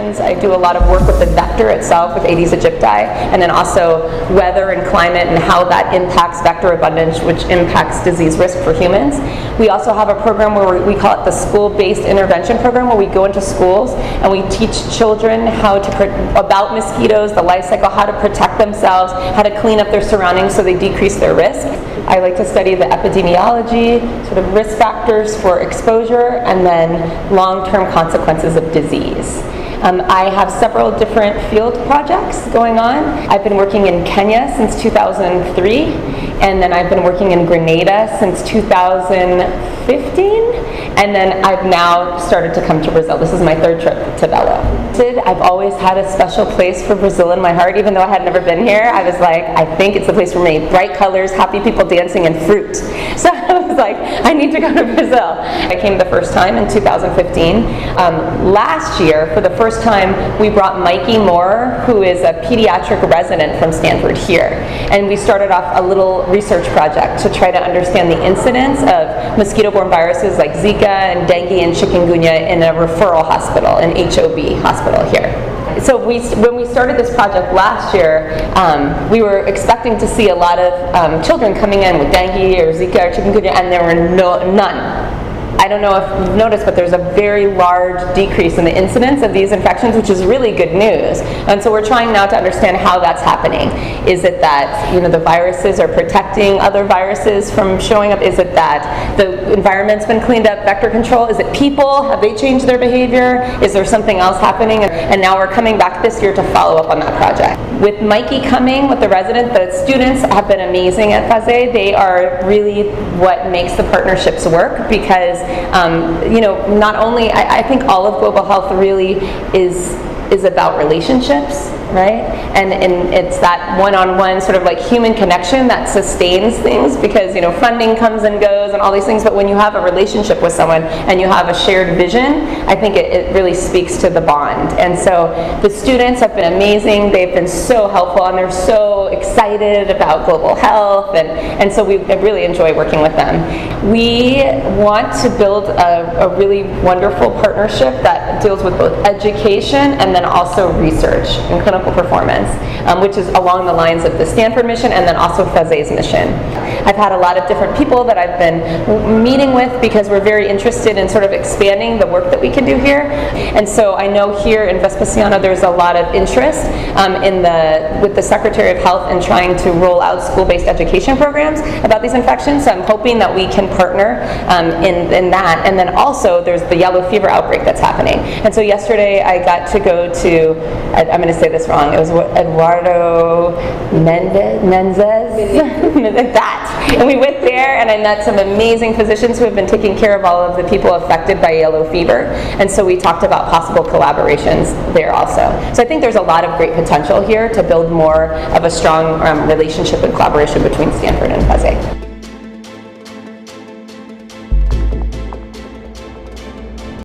infections. I do a lot of work with the vector itself, with Aedes aegypti, and then also weather and climate and how that impacts vector abundance, which impacts disease risk for humans. We also have a program where we call it the school-based intervention program, where we go into schools and we teach children about mosquitoes, the life cycle, how to protect themselves, how to clean up their surroundings so they decrease their risk. I like to study the epidemiology, sort of risk factors for exposure, and then long-term consequences of disease. I have several different field projects going on. I've been working in Kenya since 2003, and then I've been working in Grenada since 2015, and then I've now started to come to Brazil. This is my third trip to Belo. I've always had a special place for Brazil in my heart, even though I had never been here. I was like, I think it's the place for me. Bright colors, happy people dancing, and fruit. So I was like, I need to go to Brazil. I came the first time in 2015. Last year, for the first time, we brought Mikey Moore, who is a pediatric resident from Stanford here. And we started off a little research project to try to understand the incidence of mosquito-borne viruses like Zika and dengue and chikungunya in a referral hospital, an HOB hospital here. So when we started this project last year, we were expecting to see a lot of children coming in with dengue or Zika or chikungunya, and there were none. I don't know if you've noticed, but there's a very large decrease in the incidence of these infections, which is really good news. And so we're trying now to understand how that's happening. Is it that the viruses are protecting other viruses from showing up? Is it that the environment's been cleaned up, vector control? Is it people? Have they changed their behavior? Is there something else happening? And now we're coming back this year to follow up on that project. With Mikey coming, with the resident, the students have been amazing at Faseh. They are really what makes the partnerships work, because not only, I think all of global health really is about relationships, right? And it's that one-on-one sort of like human connection that sustains things, because funding comes and goes and all these things, but when you have a relationship with someone and you have a shared vision, I think it really speaks to the bond. And so the students have been amazing. They've been so helpful, and they're so excited about global health, and so we really enjoy working with them. We want to build a really wonderful partnership that deals with both education and then also research and clinical performance, which is along the lines of the Stanford mission and then also Faseh's mission. I've had a lot of different people that I've been meeting with, because we're very interested in sort of expanding the work that we can do here. And so I know here in Vespasiano there's a lot of interest with the Secretary of Health in trying to roll out school-based education programs about these infections. So I'm hoping that we can partner in that. And then also there's the yellow fever outbreak that's happening. And so yesterday I got to go to, I'm going to say this wrong, it was Eduardo Mendez, that. And we went there and I met some amazing physicians who have been taking care of all of the people affected by yellow fever. And so we talked about possible collaborations there also. So I think there's a lot of great potential here to build more of a strong relationship and collaboration between Stanford and Faseh.